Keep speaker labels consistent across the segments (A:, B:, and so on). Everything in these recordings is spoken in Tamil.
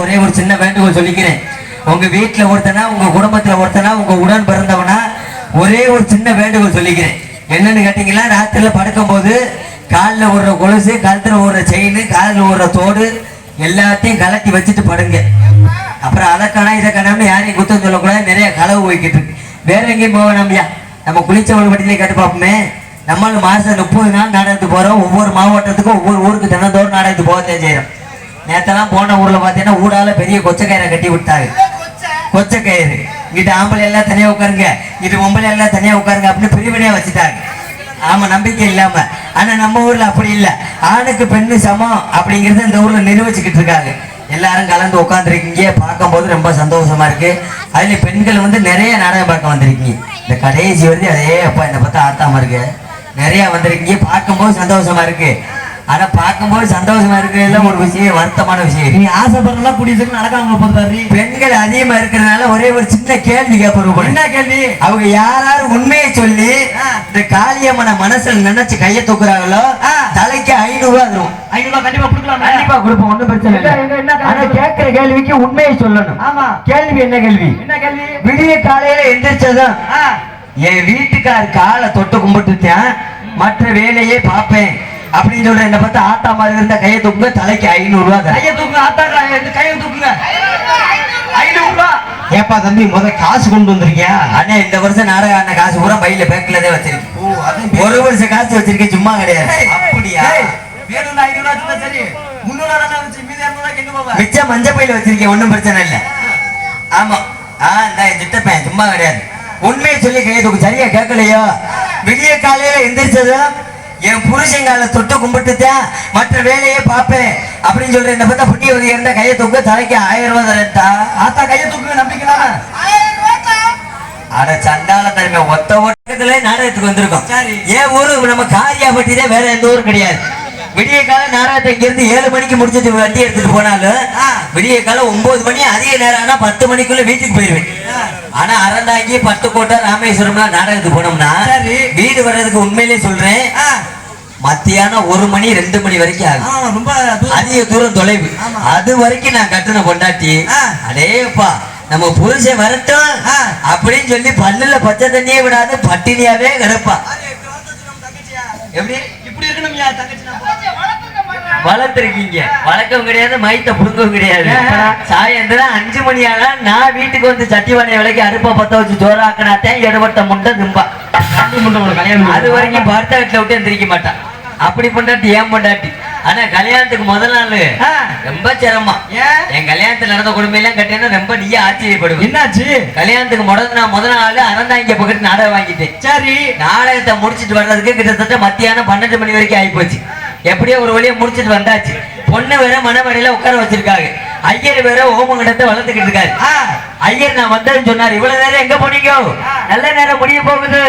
A: ஒரே ஒரு சின்ன வேண்டுகோள் சொல்லிக்கிறேன். உங்க வீட்டுல ஒருத்தனா, உங்க குடும்பத்துல ஒருத்தனா, உங்க உடன் பிறந்தவனா ஒரே ஒரு சின்ன வேண்டுகோள் சொல்லிக்கிறேன். என்னன்னு கேட்டீங்களா, ராத்திரில படுக்கும் போது காலில் ஓடுற கொலுசு, கழுத்துல ஓடுற செயின், காலில் ஓடுற தோடு எல்லாத்தையும் கலட்டி வச்சுட்டு படுங்க. அப்புறம் அதை காணா இதை காணாமனு யாரையும் குத்தம் சொல்லக்கூடாது. நிறைய களவு போய்கிட்டு இருக்கு. வேற எங்கேயும் போக நம்பியா நம்ம குளிச்சவங்க பட்டியலே கேட்டு பார்ப்போமே. நம்மளும் மாசம் 30 நாள் நாடகத்துக்கு போறோம். ஒவ்வொரு மாவட்டத்துக்கும் ஒவ்வொரு ஊருக்கு தினந்தோறும் நாடகத்துக்கு போகத்தான் செய்யறோம். நேத்தெல்லாம் போன ஊர்ல பாத்தீங்கன்னா ஊடால பெரிய கொச்சக்கயிறை கட்டி விட்டாங்க. கொச்சக்கயிறு இங்கிட்ட ஆம்பளை எல்லாம் தனியா உட்காருங்க, இங்கிட்ட பொம்பளை எல்லாம் தனியா உட்காருங்க அப்படின்னு பிரிவினையா வச்சுட்டாங்க. ஆமா, நம்பிக்கை இல்லாம. ஆனா நம்ம ஊர்ல அப்படி இல்லை. ஆணுக்கு பெண்ணு சமம் அப்படிங்கறத இந்த ஊர்ல நிரூபிச்சுக்கிட்டு இருக்காங்க. எல்லாரும் கலந்து உட்காந்துருக்கீங்க, பார்க்கும் போது ரொம்ப சந்தோஷமா இருக்கு. அதுல பெண்கள் வந்து நிறைய நாடகம் பார்க்க வந்திருக்கீங்க. இந்த கடைசி வந்து அதே அப்பா என்னை பார்த்தா ஆத்தாம இருக்கு, நிறைய வந்திருக்கீங்க. பார்க்கும்போது சந்தோஷமா இருக்கு. ஆனா பார்க்கும்போது சந்தோஷமா இருக்கிறதுல ஒரு விஷயம், வருத்தமான விஷயம்.
B: நீ ஆசைப்படுறதா குடிசைக்கு நடக்காம போறாரு.
A: பெண்கள் அதிகமா இருக்கிறதுனால ஒரே ஒரு சின்ன கேள்வி கேட்போம்.
B: என்ன கேள்வி?
A: அவங்க யாராவது உண்மையை சொல்லி இந்த காளியம்மனை மனசுல நினைச்சு கையை தூக்குறாங்களோ தலைக்கு 500 ரூபா தரும்.
B: 500 ரூபா கண்டிப்பா கொடுக்கலாம்.
A: கண்டிப்பா கொடுப்போம், ஒன்றும் பிரச்சனை இல்லை. ஆனா கேட்கிற கேள்விக்கு உண்மையை சொல்லணும்.
B: ஆமா.
A: கேள்வி என்ன கேள்வி?
B: என்ன கேள்வி?
A: விடிய காலையில எந்திரிச்சதும் என் வீட்டுக்கார் காலை தொட்டு கும்பிட்டுட்டேன், மற்ற வேலையே பார்ப்பேன் அப்படின்னு சொல்ற என்ன பார்த்தா ஆத்தா மாதிரி இருந்த கையை தூக்குங்க, தலைக்கு 500 ரூபா.
B: கையை தூக்குங்க, ஆத்தா கையை தூக்குங்க, 500 ரூபா.
A: ஏப்பா தம்பி, முத காசு கொண்டு வந்திருக்கியா? அண்ணா இந்த வருஷம் நாடகம் ஆன காசு பூரா பையில பேங்க்லதே வச்சிருக்கேன். ஒரு வருஷம் காசு வச்சிருக்கேன், சும்மா கிடையாது. அப்படியா?
B: வேணும்னா 500 ரூபா சரி, 300 ரூபா வச்சு மீதி 200 ரூபாய்க்கு எங்க போவ?
A: மிச்சம் மஞ்ச பையில வச்சிருக்கேன், ஒன்றும் பிரச்சனை இல்லை. ஆமா, நான் திட்டப்பேன், சும்மா கிடையாது. உண்மையை சொல்லி கையை தூக்கு. சரியா கேட்கலையோ? விடிய காலையில எந்திரிச்சதும் என் புருஷங்கால தொட்டு கும்பிட்டுதான் மற்ற வேலையே பார்ப்பேன் அப்படின்னு சொல்ற என்ன பார்த்தா புண்ணியவதி இருந்த கையை தூக்க, தலைக்கு 1000 ரூபாய் தரேன்டா.
B: ஆத்தா கையை தூக்குங்க, நம்பிக்கலாம்.
A: அட சண்டால தருமே, ஒத்த ஓட்டத்துல நாடகத்துக்கு வந்திருக்கோம். ஏன் ஊரு நம்ம காரியாபட்டி தான், வேற எந்த ஊரும் கிடையாது. விடிய காலம் நாடகத்தை இங்க இருந்து 7 மணிக்கு முடிச்சுட்டு வண்டி எடுத்துட்டு போனாலும் விடிய காலம் 9 மணி, அதிக நேரம் ஆனா 10 மணிக்குள்ள வீட்டுக்கு போயிருவேன். ஆனா அறந்தாங்கி பட்டுக்கோட்டை ராமேஸ்வரம்லாம் நாடகத்துக்கு போனோம்னா வீடு வர்றதுக்கு உண்மையிலே சொல்றேன் மத்தியானம் 1 மணி 2 மணி வரைக்கும் ஆகும்.
B: ரொம்ப
A: அதிக தூரம் தொலைவு. அது வரைக்கும் நான் கட்டுன பொண்டாட்டி அடேப்பா நம்ம புருஷன் வரட்டும் அப்படின்னு சொல்லி பல்லுல பச்சை தண்ணியே விடாது பட்டினியாவே கிடப்பா. எப்படி
B: இப்படி இருக்கணும் தங்கச்சி?
A: வளர்த்துருக்கீங்க, வளர்க்கவும் கிடையாது, மைத்த புடுங்கவும் கிடையாது. சாயந்தரம் 5 மணி ஆனா நான் வீட்டுக்கு வந்து சட்டிவானைய விலைக்கு அடுப்ப பத்த வச்சு சோறாக்கினாத்தேன் எடுபட்ட முண்டை தும்பா. அது வரைக்கும் பர்த்தா வீட்டுல விட்டு எந்திரிக்க மாட்டான். அப்படி பொண்டாட்டி ஏன் பொண்டாட்டி. ஆனா கல்யாணத்துக்கு முதல் நாள் ரொம்ப சிரமம். என் கல்யாணத்துல நடந்த கொடுமையெல்லாம் கட்டினா ரொம்ப நீயே ஆச்சரியப்படுவேன்.
B: என்னாச்சு?
A: கல்யாணத்துக்கு முதல் நாள் அறந்தாங்க பக்கத்து நாடகம் வாங்கிட்டேன்.
B: சரி,
A: நாடகத்தை முடிச்சிட்டு வர்றதுக்கு கிட்டத்தட்ட மத்தியானம் 12 மணி வரைக்கும் ஆகி போச்சு. எப்படியோ ஒரு வழியை முடிச்சிட்டு வந்தாச்சு. பொண்ணு வேற மனமடையில உட்கார வச்சிருக்காங்க. ஐயர் வேற ஓமங்கடத்தை வளர்த்துக்கிட்டு இருக்காரு. ஐயர் நான் வந்தேன்னு சொன்னாரு. இவ்வளவு நேரம் எங்க போனீங்க? நல்ல நேரம் முடிய போகுது,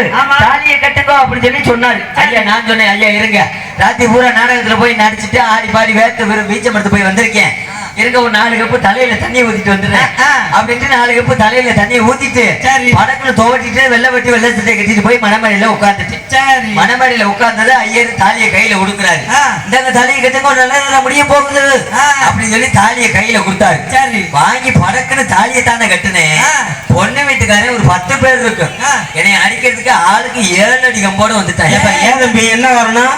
A: தாலியை கட்டுக்கோ அப்படின்னு சொல்லி சொன்னாரு. ஐயா நான் சொன்னேன், ஐயா இருங்க, ராத்திரி பூரா நாடகத்துல போய் நடிச்சுட்டு ஆடி பாடி வேர்த்து வெறும் பீச்சம் எடுத்து போய் வந்திருக்கேன். இருக்க ஒரு 4 கப்பு தலையில தண்ணியை ஊத்திட்டு வந்துடுறேன் அப்படின்ட்டு 4 கப்பு தலையில தண்ணியை ஊத்திட்டு படக்குல துவட்டிட்டு வெள்ளை வெட்டி வெள்ளை சட்டை கட்டிட்டு போய் மணமேடையில உட்கார்ந்துட்டு மணமேடையில உட்கார்ந்தது ஐயர் தாலியை கையில கொடுக்குறாரு. இந்த தாலியை கட்டுங்க, நல்ல நேரம் முடிய போகுது அப்படின்னு சொல்லி தாலியை கையில கொடுத்தாரு. சரி, வாங்கி படக்குன்னு தாலியை தானே கட்டுனேன். பொண்ணு வீட்டுக்காரன் ஒரு 10 பேர் இருக்கு. என்னை அடிக்கிறதுக்கு ஆளுக்கு 7 அடி கம்போட வந்துட்டாங்க.
B: ஏன் தம்பி என்ன வரணும்?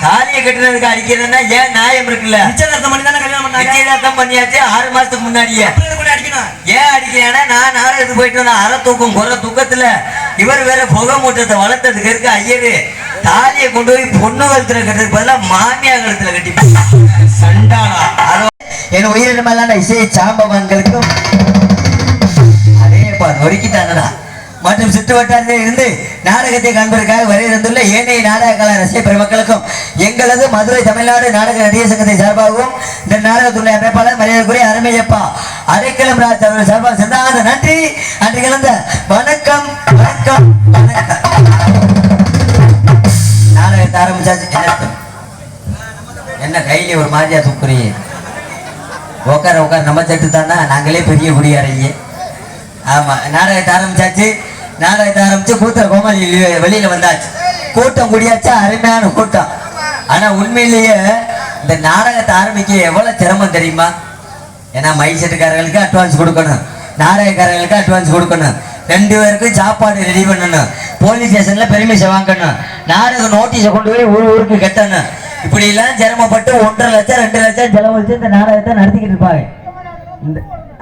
A: தாலியை கட்டுறதுக்கு அடிக்கிறதுன்னா ஏன் நியாயம் இருக்குல்ல?
B: நிச்சயதார்த்தம் பண்ணி தானே கல்யாணம் பண்ணாங்க.
A: நிச்சயதார்த்தம் பண்ணியாச்சு 6 மாசத்துக்கு முன்னாடியே.
B: அடிக்கணும்.
A: ஏன் அடிக்கிறேன்னா நான் நாடகத்துக்கு போயிட்டு வந்தேன். அரை தூக்கம் குறை தூக்கத்துல இவர் வேற புகை மூட்டத்தை வளர்த்ததுக்கு இருக்கு. ஐயரு தாலியை கொண்டு போய் பொண்ணு கழுத்துல கட்டுறதுக்கு பதிலாக மாமியா கழுத்துல கட்டி சண்டாளா. என் உயிரினமெல்லாம் இசை சாம்பவங்களுக்கும் அதே நொறுக்கிட்டாங்கடா. மற்றும் சுற்று வட்டாரத்தில் இருந்து நாடகத்தை காண்பதற்காக வருகின்ற ஏனைய நாடக கலா ரசிக பெருமக்களுக்கும் எங்களது மதுரை தமிழ்நாடு நாடக நடிகர் சங்கத்தை சார்பாகவும் இந்த நாடகத்துடைய அமைப்பாளர் மரியாதைக்குரிய அருமையப்பா அடைக்கலம் ராஜ் அவர்கள் சார்பாக சிறந்த நன்றி. அன்று கலந்த வணக்கம் வணக்கம் வணக்கம். நாடகத்தை ஆரம்பிச்சாச்சு. என்ன கையில ஒரு மாதிரியா தூக்குறீங்க? உட்கார நம்ம தட்டு தானா, நாங்களே பெரிய குடியாரையே. ஆமா, நாடகத்தை ஆரம்பிச்சாச்சு. நாடகத்தை ஆரம்பிச்சு கூத்துற கோமாளி வெளியில வந்தாச்சு. கூட்டம் குடியாச்சா, அருமையான கூட்டம். ஆனா உண்மையிலேயே இந்த நாடகத்தை ஆரம்பிக்க எவ்வளவு சிரமம் தெரியுமா? ஏன்னா மைசெட்டுக்காரர்களுக்கு அட்வான்ஸ் கொடுக்கணும், நாடகக்காரர்களுக்கு அட்வான்ஸ் கொடுக்கணும், 2 பேருக்கும் சாப்பாடு ரெடி பண்ணணும், போலீஸ் ஸ்டேஷன்ல பெர்மிஷன் வாங்கணும், நாடக நோட்டீஸை கொண்டு போய் ஊருக்கு கட்டணும். இப்படி எல்லாம் சிரமப்பட்டு 1.5 லட்சம் 2 லட்சம் செலவழிச்சு இந்த நாடகத்தை நடத்திக்கிட்டு இருப்பாங்க.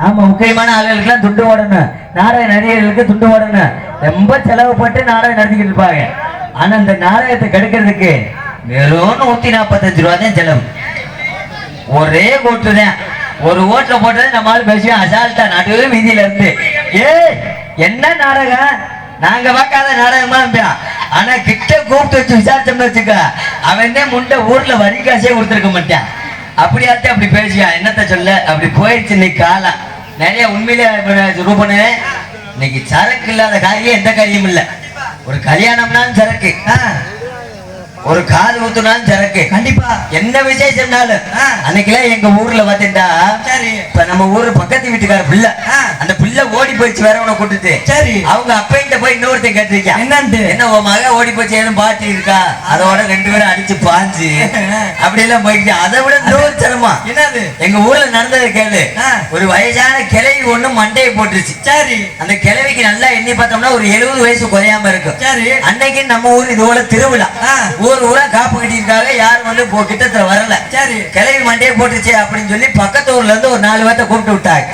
A: ஆமா, முக்கியமான ஆளுகளுக்கெல்லாம் துண்டு ஓடணும், நாடக நடிகர்களுக்கு துண்டு ஓடணும், ரொம்ப செலவுப்பட்டு நாடகம் நடத்திக்கிட்டு இருப்பாங்க. ஆனா இந்த நாடகத்தை கெடுக்கிறதுக்கு வெறும் 145 ரூபா தான் செலவு. ஒரே ஓட்டு தான், ஒரு ஓட்டுல போட்டது நம்மளால பேசுவோம் அசால்ட்டா நடுவே வீதியில இருந்து. என்ன நாடகம், நாங்க பார்க்காத நாடகமா இருப்பியா. ஆனா கிட்ட கூப்பிட்டு வச்சு விசாரிச்சோம்னு வச்சுக்க, அவன் முண்டை ஊர்ல வரி காசே கொடுத்துருக்க மாட்டான். அப்படியாச்சும் அப்படி பேசியா, என்னத்த சொல்ல, அப்படி போயிடுச்சு இன்னைக்கு காலம். நிறைய உண்மையிலே ரூபனு இன்னைக்கு சரக்கு இல்லாத காரியம் எந்த காரியம் இல்ல. ஒரு கல்யாணம்னாலும் சரக்கு, ஒரு காது ஊத்துனாலும் சரக்கு, கண்டிப்பா என்ன விசேஷம்னாலும். அன்னைக்கெல்லாம் எங்க ஊர்ல பாத்தீங்கன்னா, இப்ப நம்ம ஊரு பக்கத்து வீட்டுக்கார பிள்ளை, அந்த பிள்ளை ஓடி போயிடுச்சு வேற உன கூட்டுட்டு. சரி, அவங்க அப்பையிட்ட போய் இன்னொருத்தையும் கேட்டிருக்கேன், என்னன்ட்டு, என்ன உன் மக ஓடி போச்சு ஏதும் பாட்டி இருக்கா, அதோட 2 பேரும் அடிச்சு பாஞ்சு அப்படி எல்லாம் போயிட்டு. அதை விட இன்னொரு சிரமமா என்னது, எங்க ஊர்ல நடந்தது கேளு. ஒரு வயசான கிழவி ஒண்ணு மண்டையை போட்டுருச்சு. சரி, அந்த கிழவிக்கு நல்லா எண்ணி பார்த்தோம்னா ஒரு 70 வயசு குறையாம இருக்கும். சரி, அன்னைக்கு நம்ம ஊர் இதோட திருவிழா, ஊரா காப்பு கட்டிருக்காங்க, யாரும் வந்து கிட்டத்துல வரல. சரி, கிளவி மண்டையை போட்டுச்சு அப்படின்னு சொல்லி பக்கத்து ஊர்ல இருந்து ஒரு 4 பேர்த்த கூப்பிட்டு விட்டாங்க.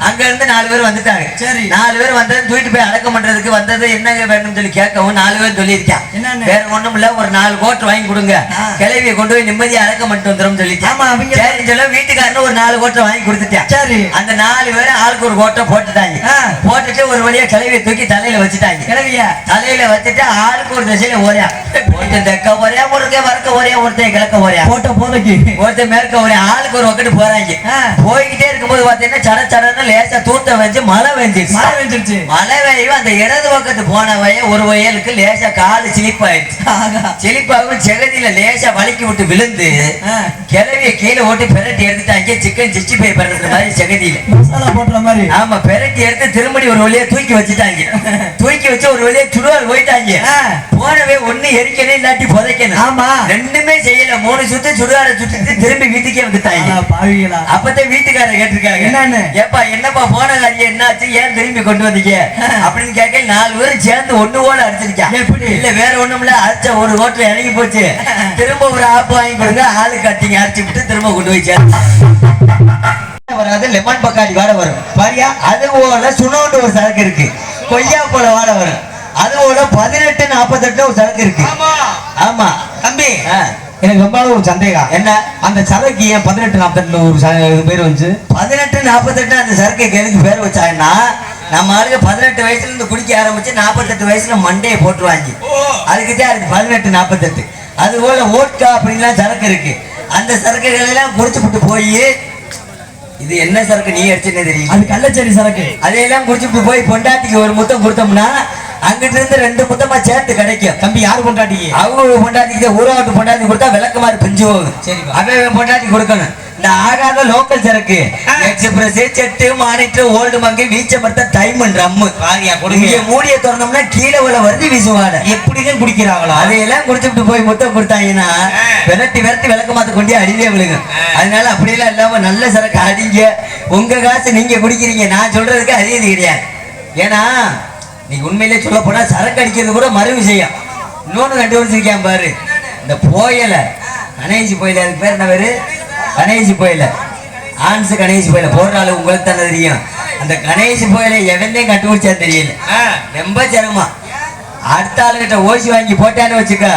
A: அங்க இருந்து 4 பேர் வந்துட்டாங்க. சரி, 4 பேர் வந்தது தூக்கிட்டு போய் அடக்கம் பண்றதுக்கு வந்தது. என்னங்க வேணும்னு சொல்லி கேட்கவும் 4 பேர் சொல்லியிருக்கான், வேற ஒண்ணும் இல்ல, ஒரு 4 கோட்டை வாங்கி கொடுங்க, கிளவியை கொண்டு போய் நிம்மதியா அடக்கம் பண்ணிட்டு வந்துடும் சொல்லிட்டேன். சரி சொல்ல வீட்டுக்காரனு ஒரு 4 கோட்டை வாங்கி கொடுத்துட்டேன். சரி, அந்த 4 பேரும் ஆளுக்கு ஒரு கோட்டை போட்டுட்டாங்க. போட்டுட்டு ஒரு வழியா கிளவியை தூக்கி தலையில வச்சுட்டாங்க. கிளவிய தலையில வச்சுட்டு ஆளுக்கு ஒரு திசையில ஓரியா போட்டு தெக்க ஓரியா, ஒருத்தே வடக்க ஓரியா, ஒருத்தே கிழக்க ஓரியா, போட்ட போதைக்கு ஒருத்தர் மேற்க ஓரியா, ஆளுக்கு ஒரு பக்கெட்டு போறாங்க. போய்கிட்டே இருக்கும்போது பாத்தீங்கன்னா சட சடன்னு லேசா தூத்த வச்சு மழை வெஞ்சிருச்சு. மழை வெய்யும் அந்த இடது பக்கத்து போன ஒரு வயலுக்கு லேசா காலு சிலிப்பாயிடுச்சு. சிலிப்பாவும் செகதியில லேசா வலிக்கி விட்டு விழுந்து கிளவிய கீழே ஓட்டி பெரட்டி எடுத்துட்டாங்க. சிக்கன் 65 பெரட்டுற மாதிரி செகதியில மசாலா போட்டுற மாதிரி. ஆமா, பெரட்டி எடுத்து திரும்படி ஒரு வழியா தூக்கி வச்சுட்டாங்க. தூக்கி வச்சு ஒரு வழியா சுடுவார் போயிட்டாங்க. போனவே ஒண்ணு எரிக்கணும் இல்லாட்டி புதைக்கணும். ஆமா, ரெண்டுமே செய்யல. 3 சுத்து சுடுகாட சுட்டு திரும்பி வீட்டுக்கே வந்துட்டாங்க. அப்பதான் வீட்டுக்காரர் கேட்டிருக்காங்க, என்னன்னு, ஏப்பா என்னப்பா போன காரியம் என்னாச்சு, ஏன் திரும்பி கொண்டு வந்தீங்க அப்படின்னு கேட்க, 4 பேரும் சேர்ந்து ஒண்ணு ஓட அடிச்சிருக்காங்க. எப்படி இல்ல, வேற ஒண்ணும் இல்ல, அடிச்ச ஒரு கோட்டில் இறங்கி போச்சு, திரும்ப ஒரு ஆப்பு வாங்கி கொடுங்க, ஆளு கட்டிங்க அடிச்சு விட்டு திரும்ப கொண்டு போய் சேர்ந்து வராது. லெமன் பக்காடி வாட வரும் பாரியா. அது போல சுனோண்டு ஒரு சரக்கு இருக்கு, கொய்யா போல வாட வரும். அது போல 1848 ஒரு சரக்கு இருக்கு. ஆமா தம்பி, எனக்கு ரொம்ப ஒரு சந்தேகம், என்ன அந்த சரக்கு ஏன் 1848 ஒரு பேர் வந்துச்சு? 1848 அந்த சரக்கு எதுக்கு பேர் வச்சாங்கன்னா, நம்ம ஆளுங்க 18 வயசுல இருந்து குடிக்க ஆரம்பிச்சு 48 வயசுல மண்டையை போட்டுருவாங்க. அதுக்குதான் அதுக்கு 1848. அது போல ஓட்கா அப்படின்லாம் சரக்கு இருக்கு. அந்த சரக்குகள் எல்லாம் குடிச்சுட்டு போய், இது என்ன சரக்கு நீ அடிச்சுன்னு தெரியும், அது கள்ளச்சேரி சரக்கு. அதையெல்லாம் குடிச்சுட்டு போய் பொண்டாட்டிக்கு ஒரு முத்தம் கொடுத்தோம்னா அங்கிட்ட இருந்து 2 முத்தமா சேர்த்து கிடைக்கும். தம்பி யாரு பொண்டாட்டிக்கு? அவங்க பொண்டாட்டிக்கு ஊராட்டு பொண்டாட்டி கொடுத்தா விளக்குமாறு பிஞ்சு போகும். சரி, அவன் பொண்டாட்டி கொடுக்கணும். இந்த ஆகாத லோக்கல் சரக்கு எக்ஸ்பிரஸ், செட்டு, மானிட்டர், ஓல்டு மங்கி, வீச்ச மரத்த, டைமண்ட், ரம்மு வாங்கியா கொடுங்க. மூடிய திறந்தோம்னா கீழே உள்ள வருது வீசுவாங்க. எப்படிதான் குடிக்கிறாங்களோ அதையெல்லாம் குடிச்சுட்டு போய் முத்தம் கொடுத்தாங்கன்னா விரட்டி விரட்டி விளக்கு மாத்த கொண்டே அடியிலே விழுங்க. அதனால அப்படியெல்லாம் இல்லாம நல்ல சரக்கு அடிங்க. உங்க காசு நீங்க குடிக்கிறீங்க, நான் சொல்றதுக்கு அதிகது கிடையாது. ஏன்னா நீங்க உண்மையிலே சொல்ல போனா சரக்கு அடிக்கிறது கூட மறு விஷயம். இன்னொன்னு கண்டுபிடிச்சிருக்கேன் பாரு, இந்த போயல கணேசி போயில, அதுக்கு பேர் என்ன பேரு, கணேசி போயில, ஆன்ஸ் கணேசி போயில போடுற ஆளு உங்களுக்கு தானே தெரியும். அந்த கணேசி போயில எவன்தையும் கண்டுபிடிச்சா தெரியல, ரொம்ப சிரமம். அடுத்த ஆளுகிட்ட ஓசி வாங்கி போட்டான்னு வச்சுக்க,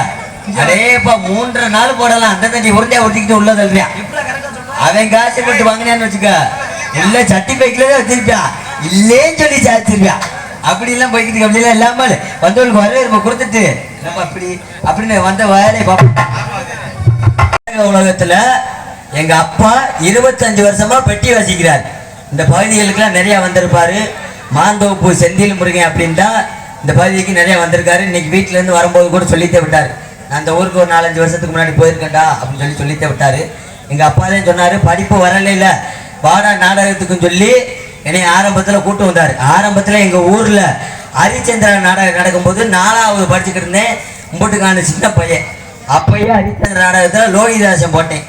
A: அதேப்பா 3 நாள் போடலாம். அந்த தண்ணி உருண்டையா ஒட்டிக்கிட்டு உள்ள தள்ளுறியா, அவன் காசு போட்டு வாங்கினான்னு வச்சுக்க, உள்ள சட்டி பைக்கில தான் வச்சிருப்பான், இல்லேன்னு சொல்லி சாதிச்சிருப்பான். அப்படி எல்லாம் போய்கிட்டு அப்படிலாம் இல்லாமல் வந்தவங்களுக்கு வரவேற்பு கொடுத்துட்டு நம்ம அப்படி அப்படின்னு வந்த வேலையை பார்ப்போம். உலகத்துல எங்க அப்பா 25 வருஷமா பெட்டி வசிக்கிறார். இந்த பகுதிகளுக்கெல்லாம் நிறைய வந்திருப்பாரு. மாந்தோப்பு செந்தில் முருகன் அப்படின்னு தான் இந்த பகுதிக்கு நிறைய வந்திருக்காரு. இன்னைக்கு வீட்டுல இருந்து வரும்போது கூட சொல்லித்தே விட்டாரு, நான் அந்த ஊருக்கு ஒரு 4-5 வருஷத்துக்கு முன்னாடி போயிருக்கேன்டா அப்படின்னு சொல்லித்தே விட்டாரு. எங்க அப்பா தான் சொன்னாரு, படிப்பு வரல இல்ல வாடா நாடகத்துக்குன்னு சொல்லி என்னை ஆரம்பத்துல கூட்டு வந்தாரு. ஆரம்பத்துல எங்க ஊர்ல ஹரிச்சந்திரா நாடகம் நடக்கும்போது 4வது படிச்சுக்கிட்டு இருந்தேன். மும்பட்டுக்கான சின்ன பையன். அப்பயே ஹரிச்சந்திர நாடகத்துல லோகிதாசன் போட்டேன்.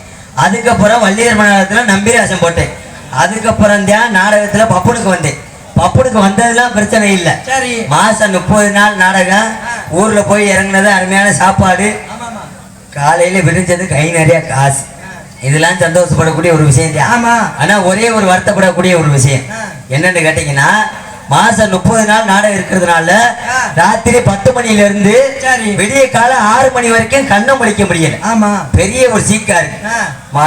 A: அதுக்கப்புறம் வள்ளியர் நாடகத்துல நம்பிராசன் போட்டேன். அதுக்கப்புறம் தான் நாடகத்துல பப்புனுக்கு வந்தேன். பப்புனுக்கு வந்ததெல்லாம் பிரச்சனை இல்லை.
B: சரி.
A: மாசம் 30 நாள் நாடகம். ஊர்ல போய் இறங்குனது, அருமையான சாப்பாடு, காலையில விரிஞ்சது, கை நிறைய காசு. இதெல்லாம் சந்தோஷப்படக்கூடிய ஒரு விஷயம் தான்.
B: ஆமா.
A: ஆனா ஒரே ஒரு வருத்தப்படக்கூடிய ஒரு விஷயம் என்னன்னு கேட்டீங்கன்னா, மாசம் 30 நாள் நாடகம் இருக்கிறதுனால ராத்திரி 10 மணில இருந்து விடிய காலம் 6 மணி வரைக்கும் கண்ணை முடிக்க முடியல.
B: ஆமா.
A: பெரிய ஒரு சீக்கா இருக்கு.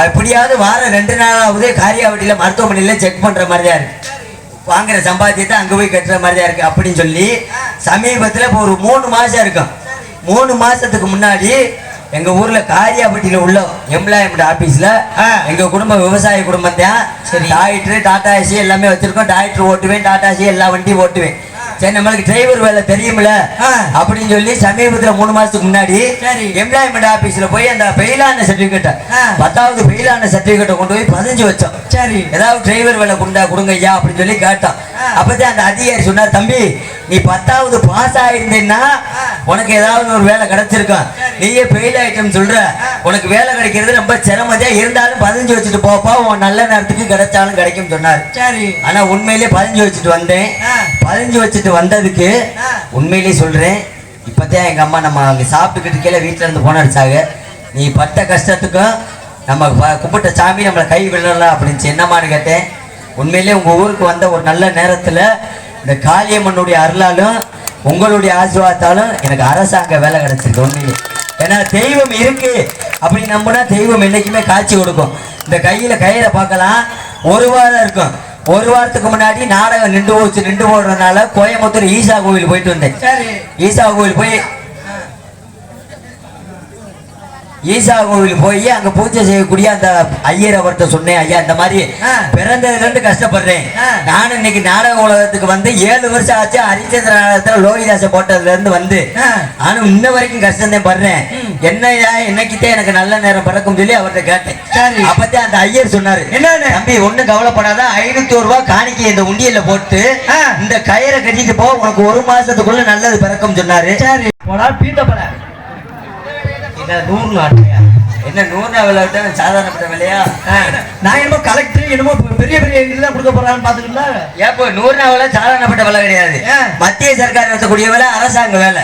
A: எப்படியாவது வாரம் 2 நாளாவது காரியாவட்டியில மருத்துவமனையில செக் பண்ற மாதிரிதான் இருக்கு. வாங்குற சம்பாத்தியத்தை அங்க போய் கட்டுற மாதிரிதான் இருக்கு அப்படின்னு சொல்லி சமீபத்துல இப்போ ஒரு 3 மாசம் இருக்கும். 3 மாசத்துக்கு முன்னாடி எங்க ஊர்ல காரியாபட்டியில உள்ள எம்ப்ளாய்மெண்ட் ஆபீஸ்ல எங்க குடும்பம் விவசாய குடும்பம் தான். டாக்டர், டாடா ஏசி எல்லாமே வச்சிருக்கோம். டாக்டர் ஓட்டுவேன், டாடா ஏசி எல்லா வண்டியும் ஓட்டுவேன். சரி, நம்மளுக்கு டிரைவர் வேலை தெரியுமில அப்படின்னு சொல்லி சமீபத்துல 3 மாசத்துக்கு முன்னாடி எம்ப்ளாய்மெண்ட் ஆபீஸ்ல போய் அந்த பெயிலான சர்டிபிகேட்டை 10வது பெயிலான சர்டிபிகேட்டை கொண்டு போய் 15 வச்சோம். சரி, ஏதாவது டிரைவர் வேலை கொடுங்க ஐயா அப்படின்னு சொல்லி கேட்டோம். அப்பதான் அந்த அதிகாரி சொன்னார், தம்பி நீ 10வது பாஸ் ஆயிருந்தேன்னா உனக்கு ஏதாவது ஒரு வேலை கிடைச்சிருக்கும். நீயே பெயில் ஆயிட்டம் சொல்ற, உனக்கு வேலை கிடைக்கிறது ரொம்ப சிரமதியா இருந்தாலும் 15 வச்சுட்டு போப்பா, உன் நல்ல நேரத்துக்கு கிடைச்சாலும் கிடைக்கும் சொன்னார். சரி, ஆனா உண்மையிலே 15 வச்சுட்டு வந்தேன். 15 வச்சுட்டு வந்ததுக்கு உண்மையிலே சொல்றேன், இப்பதான் எங்க அம்மா நம்ம அங்க சாப்பிட்டுக்கிட்டு கீழே வீட்டுல இருந்து போன அடிச்சாங்க. நீ பட்ட கஷ்டத்துக்கும் நம்ம கும்பிட்ட சாமி நம்மளை கை விடலாம் அப்படின்னு என்னமான்னு கேட்டேன். உண்மையிலே உங்க ஊருக்கு வந்த ஒரு நல்ல நேரத்துல இந்த காளியம்மனுடைய அருளாலும் உங்களுடைய ஆசீர்வாதத்தாலும் எனக்கு அரசாங்க வேலை கிடைச்சிருக்கு. உண்மையிலே ஏன்னா தெய்வம் இருக்கு அப்படி நம்பினா தெய்வம் என்னைக்குமே காட்சி கொடுக்கும். இந்த கையில கயிறை பார்க்கலாம், 1 வாரம் இருக்கும். 1 வாரத்துக்கு முன்னாடி நாடகம் நின்று போடுறதுனால கோயம்புத்தூர் ஈசா கோவில் போயிட்டு வந்தேன். ஈசா கோவில் போய் அங்க பூஜை செய்யக்கூடிய அந்த ஐயர் அவர்கிட்ட சொன்னேன், ஐயா இந்த மாதிரி பிறந்ததுல இருந்து கஷ்டப்படுறேன். நானும் இன்னைக்கு நாடக உலகத்துக்கு வந்து 7 வருஷம் ஆச்சு. ஹரிச்சந்திர நாடகத்துல லோகிதாச போட்டதுல இருந்து வந்து நானும் இன்ன வரைக்கும் கஷ்டம் தான் படுறேன். என்னையா என்னைக்குதான் எனக்கு நல்ல நேரம் பிறக்கும் சொல்லி அவர்கிட்ட கேட்டேன். அப்பதான் அந்த ஐயர் சொன்னாரு, என்ன தம்பி ஒண்ணும் கவலைப்படாத, 500 ரூபாய் காணிக்கை இந்த உண்டியல்ல போட்டு இந்த கயிறை கட்டிட்டு போ, உனக்கு 1 மாசத்துக்குள்ள நல்லது பிறக்கும் சொன்னாரு. சரி போடா பீத்தப்பட என்ன 100 நாட்டையா என்ன 100 விளையாட்டு சாதாரணப்பட்ட விலையா?
B: நான் என்னமோ கலெக்டர் என்னமோ பெரிய இதெல்லாம் கொடுக்க போறான்னு பாத்துக்கிட்டா
A: ஏப்போ 100 விலை சாதாரணப்பட்ட விலை கிடையாது. மத்திய சர்க்கார் நடத்தக்கூடிய வேலை அரசாங்க வேலை.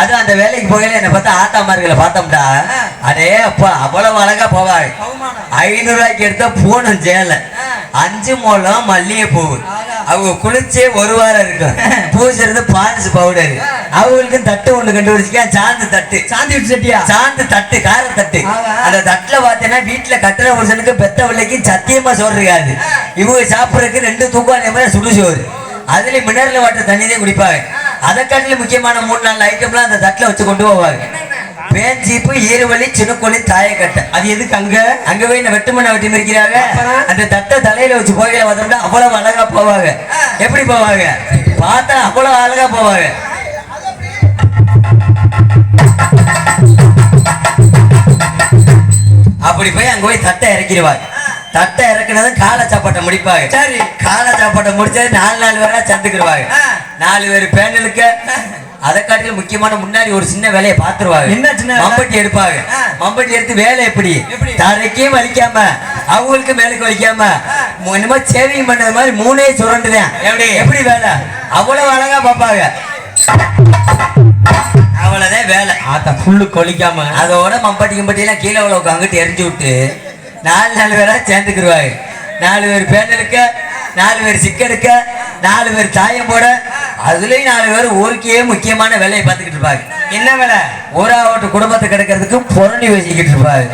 A: அது அந்த வேலைக்கு போகல என்ன பார்த்தா ஆத்தாமார்களை பார்த்தோம்டா, அடே அப்பா அவ்வளவு அழகா போவாங்க. 500 ரூபாய்க்கு எடுத்த பூனம் சேலை, 5 முழம் மல்லிகை பூ, அவங்க குளிச்சே 1 வாரம் இருக்கும். பூசுறது பான்ஸ் பவுடர். அவங்களுக்கும் தட்டு ஒண்ணு கண்டுபிடிச்சிக்க, சாந்து தட்டு. சாந்தி சட்டியா? சாந்து தட்டு, கார தட்டு. அந்த தட்டுல பாத்தீங்கன்னா வீட்டுல கட்டுற புருஷனுக்கு பெத்த பிள்ளைக்கு சத்தியமா சோறு இருக்காது. இவங்க சாப்பிடறதுக்கு 2 தூக்கம் மாதிரி சுடு சோறு, அதுல மினரல் வாட்டர் தண்ணி தான் குடிப்பாங்க. அதை காட்டில முக்கியமான 3-4 ஐட்டம்லாம் அந்த தட்டுல வச்சு கொண்டு போவாங்க. பேஞ்சீப்பு, ஈருவலி, சின்னக்கோழி, தாயக்கட்டை. அது எதுக்கு அங்க போய் இந்த வெட்டுமண்ணை வெட்டி மிரிக்கிறாங்க. அந்த தட்டை தலையில வச்சு போகையில பார்த்தோம்னா அவ்வளவு அழகா போவாங்க. எப்படி போவாங்க பார்த்தா அவ்வளவு அழகா போவாங்க. அப்படி போய் அங்க போய் தட்டை இறக்கிடுவாங்க. தட்டை இறக்குனதும் காலை சாப்பாட்டை முடிப்பாங்க. சரி, காலை சாப்பாட்டை முடிச்சது 4 பேரா சந்துக்கிடுவாங்க. 4 பேர் பேனலுக்கு. அதை காட்டில முக்கியமான முன்னாடி ஒரு சின்ன வேலையை பாத்துருவாங்க. என்ன சின்ன? மம்பட்டி எடுப்பாங்க. மம்பட்டி எடுத்து வேலை எப்படி தரைக்கும் வலிக்காம அவங்களுக்கு மேலுக்கு வலிக்காம என்னமோ சேவிங் பண்ணது மாதிரி 3 சுரண்டுதான். எப்படி வேலை அவ்வளவு அழகா பார்ப்பாங்க. அவ்வளவுதான் வேலை. ஆத்தா ஃபுல்லு கொலிக்காம அதோட மம்பட்டி கம்பட்டியெல்லாம் கீழே அவ்வளவு அங்கிட்டு எரிஞ்சு விட்டு 4 பேரா சேர்ந்துக்கிடுவாங்க. 4 பேர் பேனலுக்கு, 4 பேர் சிக்கெடுக்க, 4 பேர் தாயம் போட, அதுலயும் 4 பேர் ஊருக்கே முக்கியமான வேலையை பார்த்துக்கிட்டு இருப்பாங்க. என்ன வேலை? ஓராவட்டு குடும்பத்தை கிடைக்கிறதுக்கு புரணி வச்சுக்கிட்டு இருப்பாங்க.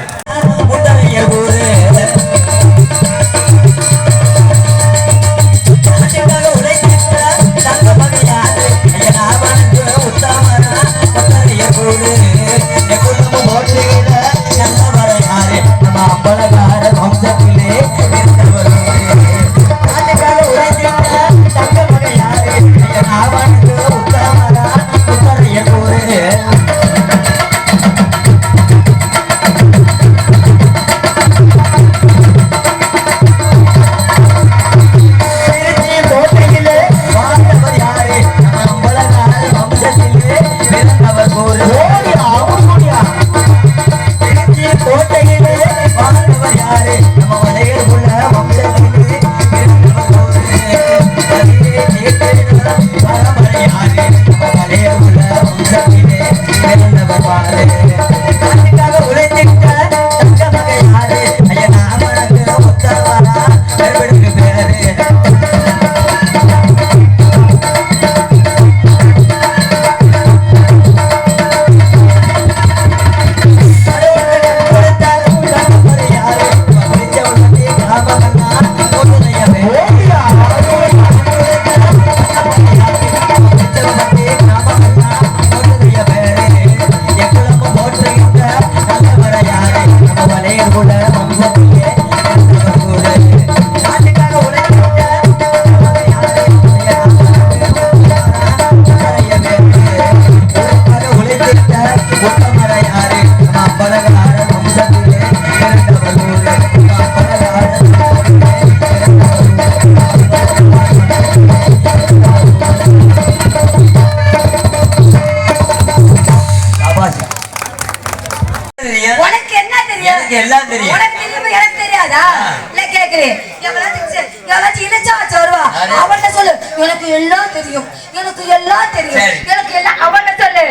C: எனக்கு எல்லாம் தெரியும் எனக்கு எல்லாம் தெரியும்
A: சரி.
C: எனக்கு எல்லாம் அவன சொல்லு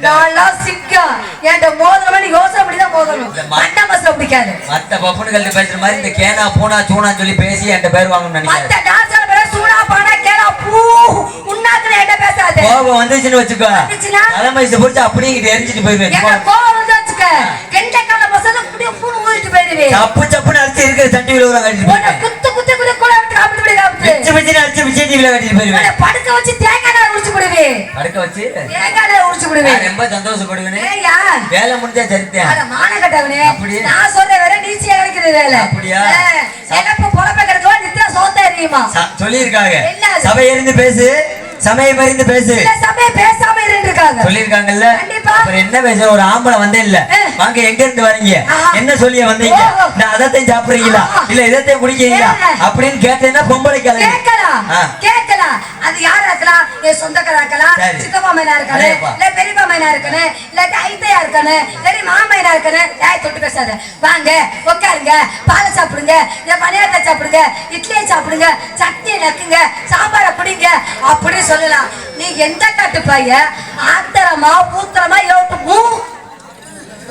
C: நான் சிக்கா என் மோதல் யோசனை பண்ணிதான் மோதலும் மண்ட மசல பிடிக்காது
A: மத்த பப்புனுகள் பேசுற மாதிரி இந்த கேனா பூனா சூனான்னு சொல்லி பேசி என்கிட்ட பேர் வாங்கணும்னு
C: மத்த
A: நினைக்கிறேன்.
C: டான்ஸ்ல பேர சூனா பானா கேரா பூ உன்னாத்துல என்ன பேசாத
A: கோபம் வந்துச்சுன்னு வச்சுக்கோ,
C: வந்துச்சுன்னா?
A: தலைமைச்சு பிடிச்சி அப்படியே இங்கிட்டு எரிஞ்சிட்டு போயிருவேன்.
C: என்ன கோவம் வந்து வச்சுக்க கெண்ட கால மசல அப்படியே பூ ஊறிட்டு போயிருவே
A: சப்பு சப்புன்னு அடிச்சு இருக்கிற சட்டி விழுவுற கட்டிட்டு
C: உன்னை
A: போயிருவேன்.
C: குத்து குத்து குத்து கூட விட்டு காப்பிட்டு போய் காப்பிட்டு
A: பிச்சு பிச்சுன்னு அடிச்சு பிச்சை டிவில கட்டிட்டு போயிருவேன்.
C: உன்னை படுக்க வச்சு தேங்காய் உரிச்சு போடுவே
A: படுக்க வச்சு
C: தேங்காய் உரிச்சு போடுவே
A: நான் ரொம்ப சந்தோஷப்படுவேன்.
C: ஏய்யா
A: வேலை முடிஞ்சா சரித்தேன்.
C: அட மான கட்டவனே
A: அப்படியே?
C: நான் சொல்ற வேற நீச்சியா கிடைக்குது வேலை
A: அப்படியா?
C: எனக்கு பொழப்ப கிடைக்கவா நித்தியா சோத்தா எரியுமா
A: சொல்லியிருக்காங்க,
C: என்ன அது?
A: சபை இருந்து பேசு, சமயம் அறிந்து பேசு
C: இல்ல சமயம் பேசாம இருந்திருக்காங்க
A: சொல்லியிருக்காங்கல்ல.
C: கண்டிப்பா.
A: அப்புறம் என்ன பேச, ஒரு ஆம்பளை வந்தே இல்ல, வாங்க எங்க இருந்து வரீங்க,
C: ஆஹா.
A: என்ன சொல்லிய வந்தீங்க,
C: ஓஹோ.
A: நான் அதத்தையும் சாப்பிடுறீங்களா
C: ஆஹா.
A: இல்ல இதத்தையும் குடிக்கிறீங்களா
C: ஏ.
A: அப்படின்னு கேட்டேன்னா பொம்பளை
C: கேட்கலாம் கேட்கலாம் அது யாரா இருக்கலாம் என் சொந்தக்காரா இருக்கலாம்
A: சரி.
C: சித்தப்பா மைனா இருக்கானே
A: அதேப்பா.
C: இல்ல பெரியப்பா மைனா இருக்கானே இல்ல ஐத்தையா இருக்கானே இல்ல மாமைனா இருக்கானே யாய் தொட்டு பேசாத வாங்க உட்காருங்க பாலை சாப்பிடுங்க இந்த பணியாரத்தை சாப்பிடுங்க இட்லியை சாப்பிடுங்க சட்னியை நக்குங்க சாம்பாரை பிடிங்க அப்படி சொல்லலாம் நீ எந்த காட்டு பைய ஆத்திரமா பூத்திரமா யோட்டு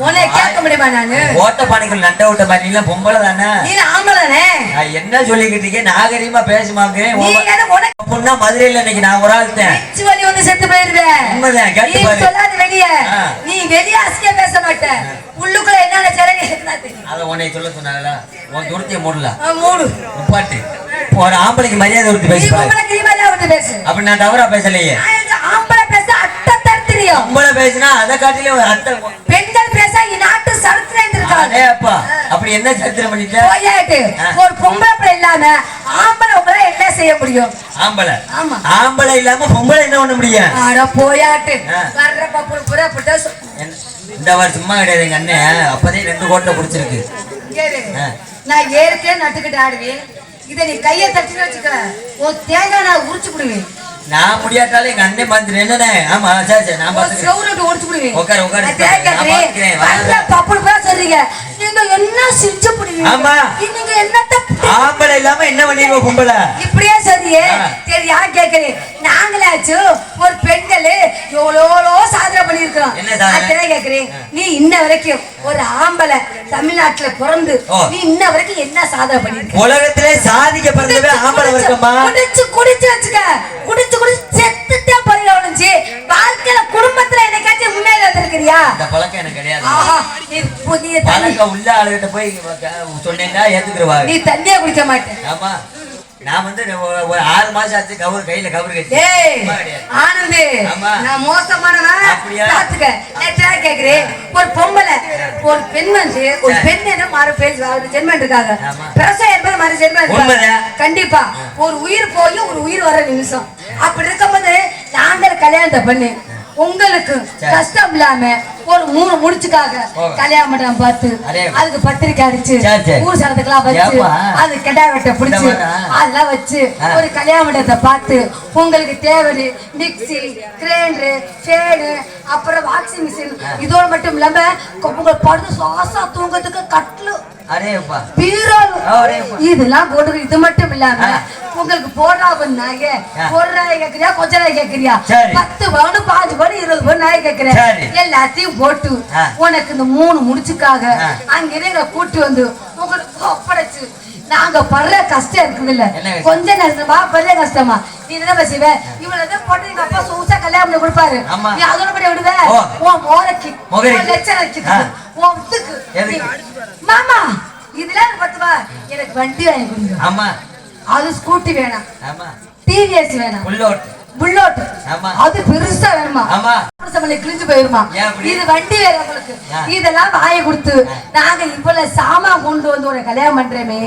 C: உன்னை கேட்க முடியுமா நானு
A: ஓட்ட பானைகள் நண்ட ஓட்ட பானைல பொம்பளை தானே,
C: நீ ஆம்பளனே
A: நான் என்ன சொல்லிக்கிட்டு இருக்கேன், நாகரீகமா பேசுமாங்க.
C: நீ என்ன உனக்கு
A: பொண்ணா மதுரையில இன்னைக்கு நான் ஒரு ஆள் தான்.
C: பிச்சு வலி வந்து செத்து போயிருவேன்
A: உண்மைதான், கேட்டு
C: நீ
A: பாரு.
C: சொல்லாத வெளிய
A: ஆ.
C: நீ வெளிய அசிங்க பேச மாட்ட உள்ளுக்குள்ள என்ன சிறகு தெரியும்
A: அத உன்னை சொல்ல சொன்னாங்களா, உன் துருத்திய மூடல
C: மூடு
A: உப்பாட்டு ஒரு ஆம்பளைக்கு மரியாதை கொடுத்து
C: நீ
A: பேசி பாரு.
C: உங்களை கிரிமலா வந்து பேசு
A: அப்படி நான் தவறா பேசலையே.
C: ஆம்பளை பேச அட்ட தருத்திரியம்
A: பொம்பளை பேசினா அதை காட்டிலே ஒரு அத்தை.
C: பெண்கள் பேச நாட்டு சரித்திரம் இருந்திருக்காங்க
A: அடே அப்பா, அப்படி என்ன சரித்திரம் பண்ணிட்ட?
C: போயாட்டு ஒரு பொம்பளை பிள்ளை இல்லாம ஆம்பளை உங்களை என்ன செய்ய முடியும்
A: ஆம்பளை
C: ஆமா
A: ஆம்பளை இல்லாம பொம்பளை என்ன பண்ண முடியும்?
C: அட போயாட்டு
A: ஆ.
C: வர்ற பப்பு புற அப்படிதான்
A: இந்த வாரம் சும்மா கிடையாது, எங்க அண்ணன் அப்பதே 2 கோட்டை குடிச்சிருக்கு.
C: கேளு.
A: ஆ.
C: நான் ஏற்கே நட்டுக்கிட்டு ஆடுவேன் இதை நீ கையை தட்டின்னு வச்சுக்க உன் தேங்காய் நான் உரிச்சு விடுவேன்
A: நான் முடியாட்டாலும் எங்க அண்ணன் பாத்துட்டு என்னண்ணே, ஆமா சரி சரி நான் பாத்துக்கிறேன்.
C: செவுருட்டு உரிச்சு விடுவேன்
A: உட்காரு, உட்காரு.
C: நான் தேங்காய்
A: நான் பாத்துக்கிறேன், வா.
C: வர்ற பப்புனு கூட சொல்றீங்க நீங்க என்ன செஞ்சு புடுவீங்க
A: ஆமா.
C: நீங்க என்னத்த
A: ஆம்பளை இல்லாம என்ன பண்ணிருக்கோம் பொம்பளை?
C: இப்படியே சரியே
A: ஆ.
C: சரி யார் கேக்குறேன் நாங்களாச்சும் ஒரு பெண்கள் எவ்வளோ சாதனை பண்ணிருக்கிறோம்
A: என்ன சாதனை?
C: அதான் கேக்குறேன் நீ இன்ன வரைக்கும் ஒரு ஆம்பளை தமிழ்நாட்டுல பிறந்து
A: ஓ.
C: நீ இன்ன வரைக்கும் என்ன சாதனை பண்ணிருக்க
A: உலகத்திலே சாதிக்க பிறந்தவே ஆம்பளை வர்க்கமா?
C: குடிச்சு வச்சுக்க குடிச்சு செத்துட்டே போறீங்க ஒழிஞ்சு வாழ்க்கையில குடும்பத்துல என்னைக்காச்சும் முன்னேறி வந்திருக்கிறியா
A: இந்த பழக்கம் எனக்கு கிடையாது.
C: ஆஹா நீ தண்ணி
A: பழக்கம் உள்ள ஆளுகிட்ட போய் சொன்னீங்கன்னா ஏத்துக்குருவாங்க.
C: நீ தண்ணியே குடிக்க மாட்டேன்
A: ஆமா, நான் வந்து ஒரு 6 மாசம் ஆச்சு கையில கவுரு கட்டி.
C: டேய்
A: சும்மா கிடையாது.
C: ஆனந்து
A: ஆமா.
C: நான் மோசமானவன்
A: அப்படியா?
C: பாத்துக்க நேத்தா கேக்குறேன் ஒரு பொம்பளை ஒரு பெண் வந்து ஒரு பெண் என்ன மாறு பேர் ஜென்மன் இருக்காங்க
A: ஆமா.
C: பிரசவம் என்பது மாறு ஜென்மன்
A: உண்மைதான்.
C: கண்டிப்பா ஒரு உயிர் போய் ஒரு உயிர் வர நிமிஷம் அப்படி இருக்கும்போது நாங்கள் கல்யாணத்தை பண்ணு உங்களுக்கு
A: சரி.
C: கஷ்டம் இல்லாம ஒரு 3 முடிச்சுக்காக
A: போங்க.
C: கல்யாணம் பண்ண பார்த்து
A: அதே.
C: அதுக்கு பத்திரிக்கை அடிச்சு
A: சரி, சரி.
C: ஊர் சனத்துக்கெல்லாம் வச்சு
A: ஏப்பா?
C: அது கெடா வெட்ட பிடிச்சு
A: இந்த மாதிரி.
C: அதெல்லாம் வச்சு
A: ஆ.
C: ஒரு கல்யாண மண்டபத்தை பார்த்து உங்களுக்கு தேவை மிக்சி கிரைண்டர் ஃபேனு அப்புறம் வாஷிங் மிஷின் இதோடு மட்டும் இல்லாம உங்களை படுத்து சுவாசா தூங்கத்துக்கு கட்லு
A: அரேப்பா
C: பீரோல்
A: அரேப்பா
C: இதெல்லாம் போட்டு இது மட்டும் இல்லாம
A: ஆ.
C: உங்களுக்கு போடுறாங்க நாங்க
A: ஆ.
C: ஒரு நாய் கேக்குறியா கொஞ்ச நாய் கேக்குறியா
A: சரி.
C: 10 பவுன் 5 பவுன் 20 பவுன் நாய் கேக்குறேன்
A: சரி.
C: எல்லாத்தையும் போட்டு
A: ஆ.
C: உனக்கு இந்த 3 முடிச்சுக்காக
A: ஆ.
C: அங்கிருந்து கூட்டி வந்து உங்களுக்கு ஒப்படைச்சு நாங்க படுற கஷ்டம் இருக்குது இல்ல
A: என்ன கஷ்டம்?
C: கொஞ்ச நேரமா பெரிய கஷ்டமா நீ என்ன பேசுவ இவ்வளவு போட்டு எங்க அப்பா சொகுசா கல்யாணம் பண்ணி கொடுப்பாரு
A: ஆமா.
C: நீ அதோட படி விடுவ
A: ஓ.
C: உன் மோரைக்கு
A: முகரைக்கு.
C: உன் லட்சணைக்கு
A: ஆ.
C: உன் வித்துக்கு
A: எதுக்கு?
C: மாமா இதுல 10 ரூபா எனக்கு வண்டி வாங்கி கொடுங்க
A: ஆமா
C: அது ஸ்கூட்டி வேணாம்
A: ஆமா
C: டிவிஎஸ் வேணாம்
A: புல்லோட்
C: புல்லோட்
A: ஆமா.
C: அது பெருசா வேணுமா
A: ஆமா.
C: கிழிஞ்சு போயிருமா
A: ஏன் அப்படி?
C: இது வண்டி வேற உங்களுக்கு
A: ஆ.
C: இதெல்லாம் வாங்கி கொடுத்து நாங்க இவ்வளவு சாமான் கொண்டு வந்து ஒரு கல்யாணம் பண்றேமே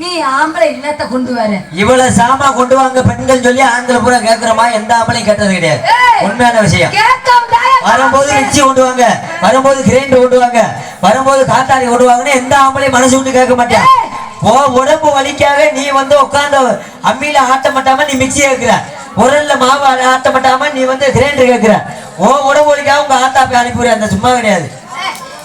C: நீ ஆம்பளை இல்லத்தை கொண்டு வர
A: இவ்வளவு சாமா கொண்டு வாங்க பெண்கள் சொல்லி ஆண்கள் பூரா கேக்குறமா, எந்த ஆம்பளையும் கேட்டது கிடையாது.
C: ஏய்.
A: உண்மையான விஷயம்.
C: கேட்காம
A: வரும்போது மிக்சி கொண்டு வாங்க, வரும்போது கிரைண்டர் கொண்டு வாங்க, வரும்போது காத்தாடி கொண்டு வாங்கன்னு எந்த ஆம்பளையும் மனசு விட்டு கேட்க மாட்டேன். ஓ உடம்பு வலிக்காக நீ வந்து உட்கார்ந்து அம்மியில ஆட்ட மாட்டாம நீ மிக்சி கேட்கிற, உரல்ல மாவு ஆட்ட மாட்டாம நீ வந்து கிரைண்டர் கேட்கிற. ஓ உடம்பு வலிக்காக உங்க ஆத்தா போய் அனுப்பிடுற, அந்த சும்மா கிடையாது.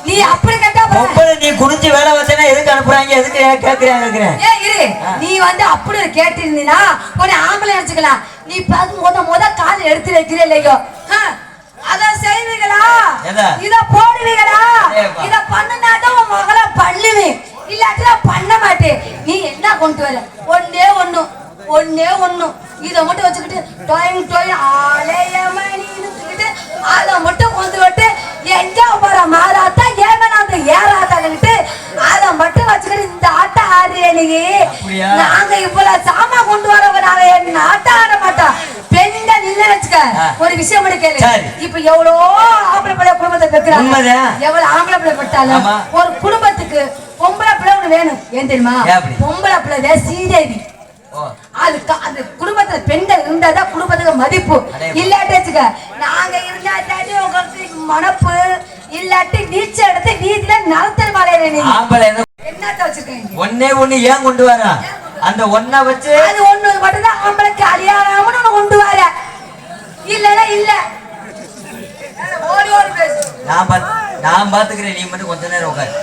C: நீ அப்படி கேட்டா
A: பொம்பளை நீ குனிஞ்சு வேலை வச்சனா எதுக்கு அனுப்புறாங்க எதுக்கு கேக்குறேன்
C: ஏய் இரு நீ வந்து அப்படி கேட்டிருந்தீனா உன்னை ஆம்பளை நினைச்சுக்கலாம் நீ முத கால் எடுத்து வைக்கிறே இல்லையோ அத செய்வீங்களா இத போடுவீங்களா இத பண்ணுனாதான் உன் மகளை பண்ணுவேன் இல்லாட்டினா பண்ண மாட்டேன் நீ என்ன கொண்டு வர ஒன்னே ஒண்ணு இத மட்டும் வச்சுக்கிட்டு டோய் ஆலயமணின்னு சொல்லிட்டு அதை மட்டும் கொண்டு விட்டு எங்க போற மாறாத்தா ஏமனாந்த ஏறாத்தான்னுட்டு அதை மட்டும் வச்சுக்கிட்டு இந்த ஆட்டம் ஆடுறீங்க நாங்க இப்ப சாமா கொண்டு வரவங்க நாங்க என்ன ஆட்டம் ஆட மாட்டோம் பெண்கள் இல்ல வச்சுக்க ஒரு விஷயம் மட்டும் கேளு இப்ப எவ்வளோ ஆம்பளை பிள்ளை குடும்பத்தை பெக்குறாங்க எவ்வளவு ஆம்பளை பிள்ளை பெற்றாலும் ஒரு குடும்பத்துக்கு பொம்பளை பிள்ளை ஒண்ணு வேணும் ஏன் தெரியுமா பொம்பளை பிள்ளை சீதேவி அதுக்கு அந்த குடும்பத்துல பெண்கள் இருந்தாதான் குடும்பத்துக்கு மதிப்பு இல்லாட்டி வச்சுக்க நாங்க இருந்தாட்டி உங்களுக்கு மனப்பு இல்லாட்டி நீச்சல் எடுத்து வீட்டுல நலத்தல் மலையில என்னத்த வச்சிருக்கீங்க
A: ஒண்ணு ஏன் கொண்டு வர அந்த ஒன்ன வச்சு
C: அது ஒண்ணு மட்டும்தான் ஆம்பளைக்கு அழியாமனு ஒண்ணு கொண்டு வர இல்லனா இல்ல ஓடி ஓடி பேசு
A: நான் பாத்துக்கிறேன் நீ மட்டும் கொஞ்ச நேரம் உட்காரு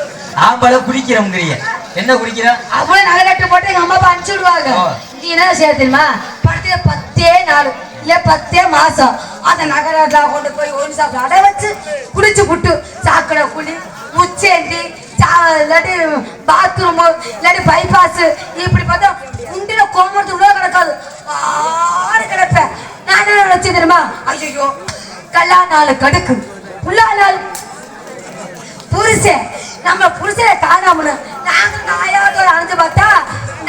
A: ஆம்பளை குடிக்கிறோம்ங்கறிய என்ன குடிக்கிற
C: அவள நகரட்டு போட்டு எங்க அம்மா அனுப்பிச்சு விடுவாங்க நீ என்ன செய்ய தெரியுமா படுத்து 10 நாள் இல்ல 10 மாசம் அந்த நகரத்துல கொண்டு போய் ஒன்று சாப்பிட அடை வச்சு குடிச்சு புட்டு சாக்கடை குழி முச்சேண்டி இல்லாட்டி பாத்ரூம் இல்லாட்டி பைபாஸ் இப்படி பார்த்தா குண்டில கோமரத்து உள்ள கிடக்காது ஆறு கிடப்பேன் நான் என்ன நினைச்சு தெரியுமா ஐயோ கல்லா நாள் கடுக்கு புல்லா நாள் புருஷன் நம்ம புருஷனை காணாமனு நாங்க நாயாவது அணைஞ்சு பார்த்தா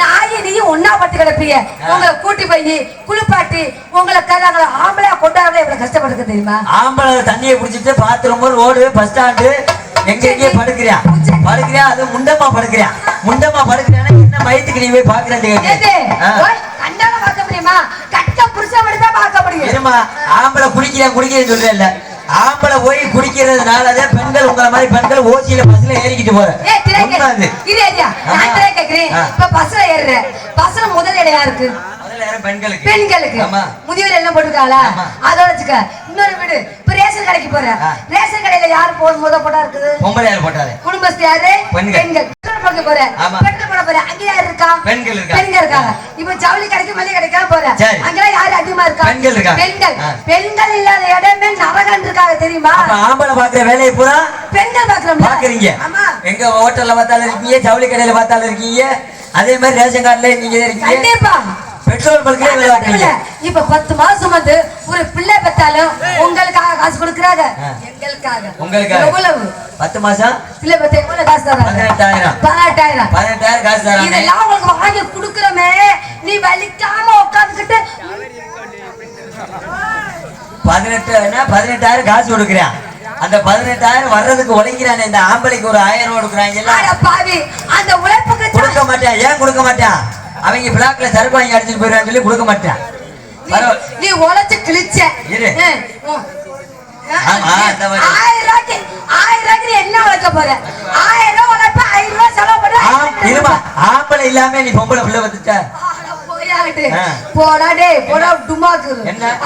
C: நாயை நீயும் ஒன்னா பட்டு கிடப்பீங்க உங்களை கூட்டி போய் குளிப்பாட்டி உங்களை கல்யாணம் ஆம்பளையா கொண்டாடுறத எவ்வளவு கஷ்டப்படுக்க தெரியுமா
A: ஆம்பளை தண்ணியை பிடிச்சிட்டு பாத்ரூம் ரோடு பஸ் ஸ்டாண்டு எங்க படுக்கிறியா அது முண்டமா படுக்கிறியா என்ன மயத்துக்கு நீ போய் பாக்குறேன்
C: கண்டால பார்க்க முடியுமா கட்ட புருஷன் மட்டும் பார்க்க முடியும்
A: ஆம்பளை குடிக்கிறேன்னு சொல்றேன்ல ஆம்பளை போய் குடிக்கிறதுனாலதான் பெண்கள் உங்களை மாதிரி பெண்கள் ஓசியில பஸ்ல ஏறிக்கிட்டு போறேன்
C: பஸ்ல ஏறுற பஸ்ல முதல் இடம் யாருக்கு பெண்களுக்கு முதியோர் எல்லாம் போட்டுருக்காளா அதை வச்சுக்க இன்னொரு வீடு இப்ப ரேஷன் கடைக்கு போற ரேஷன் கடையில யாரு முத போட்டா இருக்குது
A: பொம்பளை யாரு போட்டாரு
C: குடும்பஸ்து யாரு பெண்கள் போற பெண்கள் போட போற அங்க யாரு இருக்கா பெண்கள் இருக்காங்க இப்ப ஜவுளி கடைக்கு மல்லிகை கடைக்கு போற அங்கெல்லாம் யாரு அதிகமா இருக்கா பெண்கள் இல்லாத இடமே நரகம் இருக்காங்க தெரியுமா
A: ஆம்பளை பாக்குற வேலையை பூரா
C: பெண்கள்
A: பாக்குறீங்க எங்க ஹோட்டல்ல பார்த்தாலும் இருக்கீங்க ஜவுளி கடையில பார்த்தாலும் இருக்கீங்க அதே மாதிரி ரேஷன் கார்டுல நீங்க இருக்கீங்க பெட்ரோல் பல்கே
C: இப்ப 10 மாசம் வந்து ஒரு பிள்ளை பெற்றாலும் உங்களுக்காக காசு கொடுக்கறாங்க எங்களுக்காக எவ்வளவு
A: 10 மாசம்
C: பிள்ளை பெற்ற எவ்வளவு காசு தராங்க 18,000
A: காசு தராங்க
C: இதெல்லாம் உங்களுக்கு வாங்கி கொடுக்கறமே நீ வலிக்காம உட்கார்ந்துக்கிட்டு
A: 18,000 காசு கொடுக்கறியா அந்த 18,000 வர்றதுக்கு உழைக்கிறானே இந்த ஆம்பளைக்கு ஒரு 1000 ரூபாய் கொடுக்கறாங்க
C: அட பாவி அந்த உழைப்புக்கு
A: கொடுக்க மாட்டேன் ஏன் கொடுக்க மாட்டேன் அவங்க பிளாக்ல சரக்கு வாங்கி அடிச்சிட்டு போயிடுறான்னு சொல்லி கொடுக்க மாட்டேன்
C: நீ உழைச்சு கிழிச்ச 1000 ரூபாய்க்கு என்ன உழைக்க போற 1000 ரூபாய் உழைப்ப 1000 ரூபாய் செலவு பண்ண
A: ஆம்பளை இல்லாம நீ பொம்பளை பிள்ளை வந்துட்ட
C: போடா டே போடா டுமாக்கு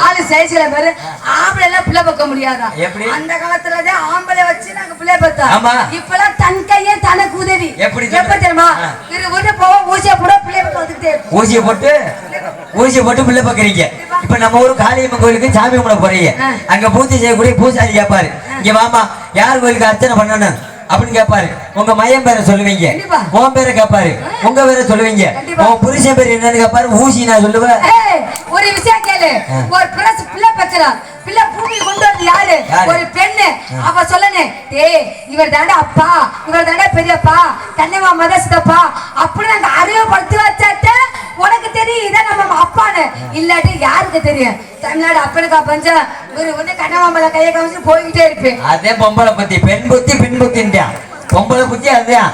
C: ஆளு சைஸ்ல பாரு ஆம்பளை எல்லாம் பிள்ளை பக்க முடியாதா அந்த காலத்துலதான் ஆம்பளை வச்சு நாங்க பிள்ளை பார்த்தோம் இப்பெல்லாம் தன் கையே தனக்கு உதவி எப்படி தெரியுமா இரு போவ ஊசியை போட பிள்ளை பக்க வந்துட்டே
A: ஊசியை போட்டு பிள்ளை பக்கறீங்க இப்ப நம்ம ஊரு காளியம்மன் கோயிலுக்கு சாமி கும்பிட போறீங்க அங்க பூஜை செய்யக்கூடிய பூசாரி கேட்பாரு இங்க வாமா யார் கோயிலுக்கு அர்ச்சனை பண்ணணும் அப்படின்னு கேட்பாரு உங்க மையம் பேரை சொல்லுவீங்க உன் பேரை கேட்பாரு உங்க பேரை சொல்லுவீங்க உன் புருஷன் பேர் என்னன்னு கேட்பாரு ஊசி நான் சொல்லுவேன்
C: ஒரு விஷயம் கேளு ஒரு பிள்ளை பச்சலாம் பிள்ளை பூமி கொண்டு வந்து யாரு ஒரு பெண்ணு அவ சொல்லனே டேய் இவர் தாண்டா அப்பா இவர் தாண்டா பெரியப்பா கண்ணம்மா மதஸ்தப்பா அப்படின்னு நாங்க அறிவுப்படுத்தி வச்சாட்ட உனக்கு தெரியும் இதான் நம்ம அப்பான்னு இல்லாட்டி யாருக்கு தெரியும் தமிழ்நாடு அப்பனுக்கா பஞ்சம் ஒரு ஒண்ணு கண்ணம்மா கையை காமிச்சு போய்கிட்டே இருப்பேன்
A: அதே பொம்பளை பத்தி பெண் புத்தின்றான் பொம்பளை புத்தி அதுதான்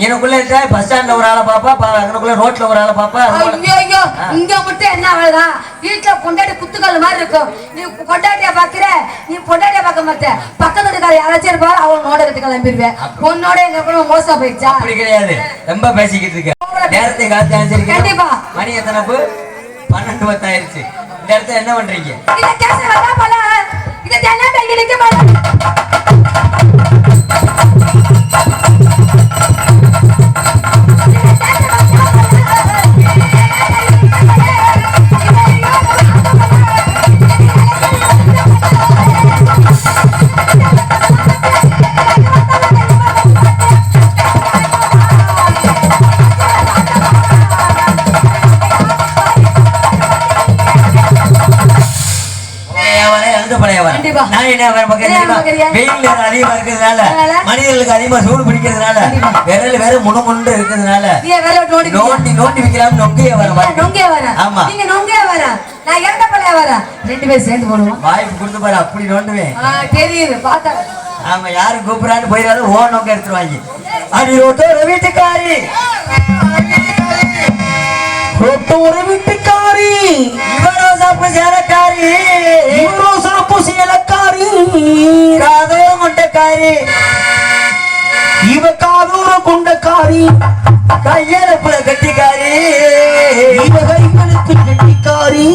A: எனக்குள்ள இருக்கா பஸ் ஸ்டாண்ட்ல ஒரு ஆளை பாப்பா எனக்குள்ள ரோட்ல ஒரு ஆளை பாப்பா
C: ஐயோ இங்க மட்டும் என்ன அவ்வளவுதான் வீட்டுல கொண்டாடி குத்துக்கல் மாதிரி இருக்கும் நீ கொண்டாட்டியா பாக்குற நீ பொண்டாட்டியா பார்க்க மாட்டேன் பக்கத்து வீட்டுக்கார யாராச்சும் இருப்பாரு அவங்க நோடத்துக்கு கிளம்பிடுவேன் பொண்ணோட எங்க கூட மோசம் போயிடுச்சா
A: அப்படி கிடையாது ரொம்ப பேசிக்கிட்டு இருக்க நேரத்தை காத்து அனுப்பிச்சிருக்கேன்
C: கண்டிப்பா
A: மணி எத்தனைப்பு 12:10 ஆயிருச்சு இந்த இடத்துல என்ன பண்றீங்க
C: இத கேச வரா போல இத என்ன கையில நிக்க போல கண்டிப்பா.
A: நான் என்ன வேற பக்கம்
C: என்ன
A: தெரியுமா?
C: பார்க்கறியா?
A: வெயில் நேரம் அதிகமா இருக்கிறதுனால
C: அதனால?
A: மனிதர்களுக்கு அதிகமா சூடு பிடிக்கிறதுனால
C: கண்டிப்பா.
A: விரல் வேற முணுமுண்டு இருக்கிறதுனால
C: நீ வேலை விட்டு ஓடி
A: நோண்டி நோண்டி வைக்கலாம் நொங்கைய வர மாதிரி.
C: நொங்கே வர
A: ஆமா.
C: நீங்க நொங்கே வர நான் இரண்ட பழைய வர 2 பேரும் சேர்ந்து போடுவோம்
A: வாய்ப்பு கொடுத்து பாரு அப்படி நோண்டுவேன்.
C: தெரியுது பார்த்தா
A: ஆமா யாரு கூப்பிடான்னு போயிடாலும் ஓ நோங்க எடுத்துருவாங்க. அடி ரோட்டோர வீட்டுக்காரி ரோட்டோர வீட்டுக்காரி இவரோ சாப்பு சேலக்காரி இவரோ சாப்பு சேலக்காரி காதோ முட்டைக்காரி இவ காதோர கொண்டக்காரி கையெழுப்புல கட்டிக்காரி இவ கைகளுக்கு கட்டிக்காரி